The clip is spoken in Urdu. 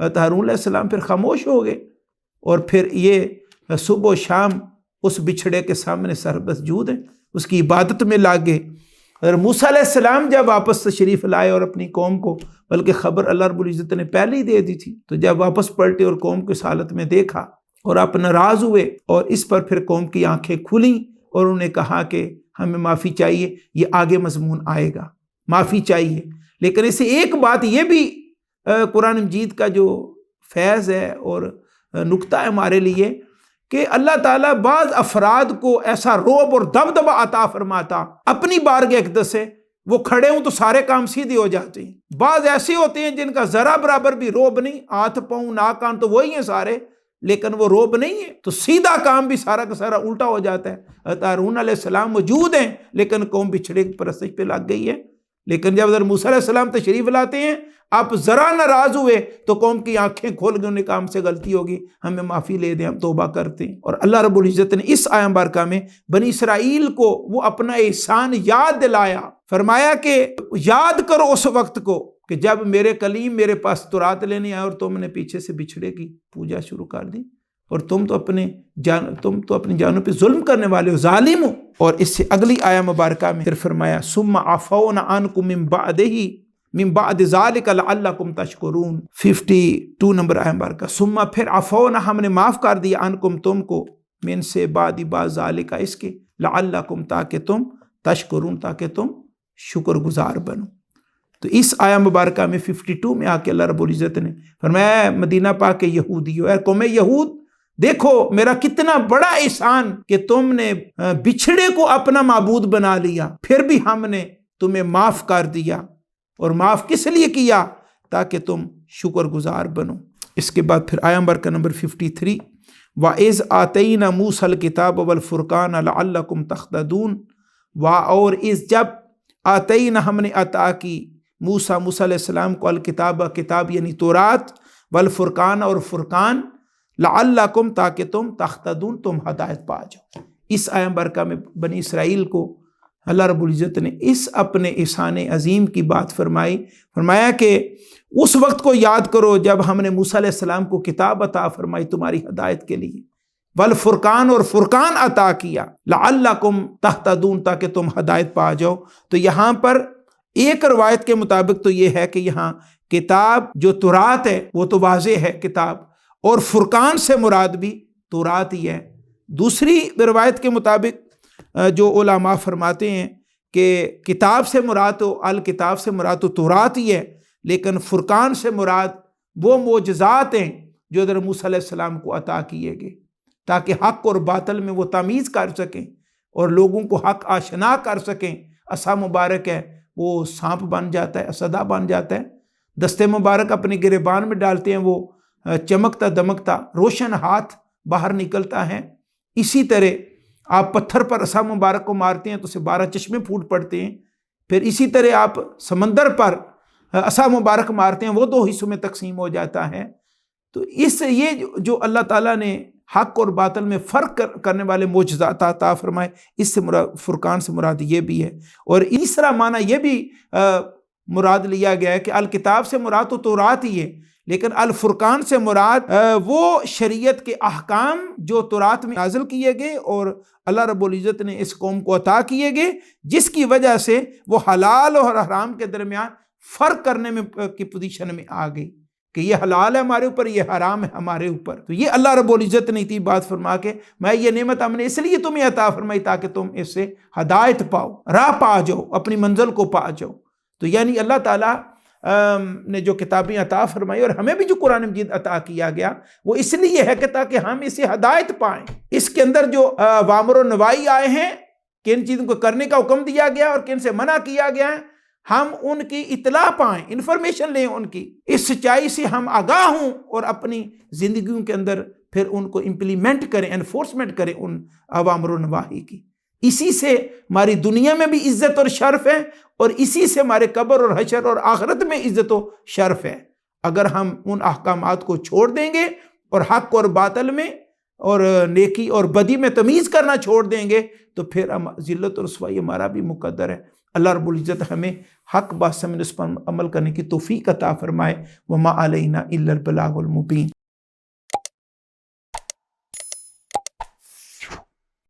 حضرت ہارون علیہ السلام پھر خاموش ہو گئے اور پھر یہ صبح و شام اس بچھڑے کے سامنے سربسجود ہیں، اس کی عبادت میں لگ گئے۔ اور موسیٰ علیہ السلام جب واپس تشریف لائے اور اپنی قوم کو، بلکہ خبر اللہ رب العزت نے پہلے ہی دے دی تھی، تو جب واپس پلٹے اور قوم کو اس حالت میں دیکھا اور آپ ناراض ہوئے، اور اس پر پھر قوم کی آنکھیں کھلیں اور انہوں نے کہا کہ ہمیں معافی چاہیے۔ یہ آگے مضمون آئے گا، معافی چاہیے۔ لیکن اسے ایک بات یہ بھی قرآن مجید کا جو فیض ہے اور نکتہ ہے ہمارے لیے، کہ اللہ تعالیٰ بعض افراد کو ایسا رعب اور دبدبہ عطا فرماتا اپنی بارگاہ اقدس سے، وہ کھڑے ہوں تو سارے کام سیدھے ہو جاتے ہیں۔ بعض ایسے ہوتے ہیں جن کا ذرا برابر بھی رعب نہیں، ہاتھ پاؤں ناک کان تو وہی ہیں سارے، لیکن وہ رعب نہیں ہے، تو سیدھا کام بھی سارا کا سارا الٹا ہو جاتا ہے۔ حضرت ہارون علیہ السلام موجود ہیں لیکن قوم بچھڑے کی پرستش پہ لگ گئی ہے۔ لیکن جب حضرت موسیٰ علیہ السلام تشریف لاتے ہیں، آپ ذرا ناراض ہوئے تو قوم کی آنکھیں کھول گئی، انہیں کہا ہم سے غلطی ہوگی، ہمیں معافی لے دیں، ہم توبہ کرتے ہیں۔ اور اللہ رب العزت نے اس آیت مبارکہ میں بنی اسرائیل کو وہ اپنا احسان یاد دلایا، فرمایا کہ یاد کرو اس وقت کو کہ جب میرے کلیم میرے پاس تورات لینے آئے اور تم نے پیچھے سے بچھڑے کی پوجا شروع کر دی، اور تم تو اپنی جانوں پہ ظلم کرنے والے ہو، ظالم ہو۔ اور اس سے اگلی آیہ مبارکہ میں پھر فرمایا ثم عفونا عنکم من بعد ذلک لعلکم تشکرون، 52 نمبر آیہ مبارکہ۔ ثم پھر عفونا ہم نے معاف کر دیا، عنکم تم کو، من سے بعد ذالک اس کے، لعلکم تاکہ تم تشکرون تاکہ تم شکر گزار بنو۔ تو اس آیہ مبارکہ میں 52 میں آ کے اللہ رب العزت نے فرمایا مدینہ پاک کے یہودیو، اے قوم یہود، دیکھو میرا کتنا بڑا احسان کہ تم نے بچھڑے کو اپنا معبود بنا لیا، پھر بھی ہم نے تمہیں معاف کر دیا، اور معاف کس لیے کیا؟ تاکہ تم شکر گزار بنو۔ اس کے بعد پھر آیہ مبارکہ نمبر 53، وَإِذْ آتَيْنَا مُوسَى الْكِتَابَ وَالْفُرْقَانَ لَعَلَّكُمْ تَهْتَدُونَ، اور اس جب آتَيْنَا ہم نے عطا کی موسیٰ علیہ السلام کو الکتاب، کتاب یعنی تورات، والفرقان اور فرقان، لعلکم تاکہ تم تہتدون تم ہدایت پا جاؤ۔ اس آیہ مبارکہ میں بنی اسرائیل کو اللہ رب العزت نے اس اپنے احسان عظیم کی بات فرمائی، فرمایا کہ اس وقت کو یاد کرو جب ہم نے موسیٰ علیہ السلام کو کتاب عطا فرمائی تمہاری ہدایت کے لیے، والفرقان اور فرقان عطا کیا، لعلکم تہتدون تاکہ تم ہدایت پا جاؤ۔ تو یہاں پر ایک روایت کے مطابق تو یہ ہے کہ یہاں کتاب جو تورات ہے وہ تو واضح ہے کتاب، اور فرقان سے مراد بھی تورات ہی ہے۔ دوسری روایت کے مطابق جو علماء فرماتے ہیں کہ کتاب سے مراد و الکتاب سے مراد تو تورات ہی ہے، لیکن فرقان سے مراد وہ معجزات ہیں جو حضرت موسیٰ علیہ السلام کو عطا کیے گئے، تاکہ حق اور باطل میں وہ تمیز کر سکیں اور لوگوں کو حق آشنا کر سکیں۔ عصا مبارک ہے وہ سانپ بن جاتا ہے، اسدہ بن جاتا ہے، دستے مبارک اپنے گریبان میں ڈالتے ہیں وہ چمکتا دمکتا روشن ہاتھ باہر نکلتا ہے۔ اسی طرح آپ پتھر پر عصا مبارک کو مارتے ہیں تو اسے 12 چشمے پھوٹ پڑتے ہیں۔ پھر اسی طرح آپ سمندر پر عصا مبارک مارتے ہیں، وہ 2 حصوں میں تقسیم ہو جاتا ہے۔ تو اس یہ جو اللہ تعالیٰ نے حق اور باطل میں فرق کرنے والے معجزات عطا فرمائے، اس سے مراد فرقان سے مراد یہ بھی ہے۔ اور تیسرا معنی یہ بھی مراد لیا گیا ہے کہ الکتاب سے مراد تو تورات ہی ہے، لیکن الفرقان سے مراد وہ شریعت کے احکام جو تورات میں نازل کیے گئے اور اللہ رب العزت نے اس قوم کو عطا کیے گئے، جس کی وجہ سے وہ حلال اور حرام کے درمیان فرق کرنے میں کی پوزیشن میں آ گئی کہ یہ حلال ہے ہمارے اوپر، یہ حرام ہے ہمارے اوپر۔ تو یہ اللہ رب العزت نے اتنی بات فرما کے میں یہ نعمت ہم نے اس لیے تمہیں عطا فرمائی تاکہ تم اس سے ہدایت پاؤ، راہ پا جاؤ، اپنی منزل کو پا جاؤ۔ تو یعنی اللہ تعالیٰ نے جو کتابیں عطا فرمائی اور ہمیں بھی جو قرآن مجید عطا کیا گیا وہ اس لیے ہے کہ تاکہ ہم اسے ہدایت پائیں۔ اس کے اندر جو وامر و نوائی آئے ہیں، کن چیزوں کو کرنے کا حکم دیا گیا اور کن سے منع کیا گیا ہے، ہم ان کی اطلاع پائیں، انفارمیشن لیں ان کی، اس سچائی سے ہم آگاہ ہوں اور اپنی زندگیوں کے اندر پھر ان کو امپلیمنٹ کریں، انفورسمنٹ کریں ان اوامر و نواہی کی۔ اسی سے ہماری دنیا میں بھی عزت اور شرف ہے، اور اسی سے ہمارے قبر اور حشر اور آخرت میں عزت و شرف ہے۔ اگر ہم ان احکامات کو چھوڑ دیں گے اور حق اور باطل میں اور نیکی اور بدی میں تمیز کرنا چھوڑ دیں گے تو پھر ذلت اور رسوائی ہمارا بھی مقدر ہے۔ اللہ رب العزت ہمیں حق بات سمجھ اس پر عمل کرنے کی توفیق عطا فرمائے۔ وما علینا الا البلاغ المبین۔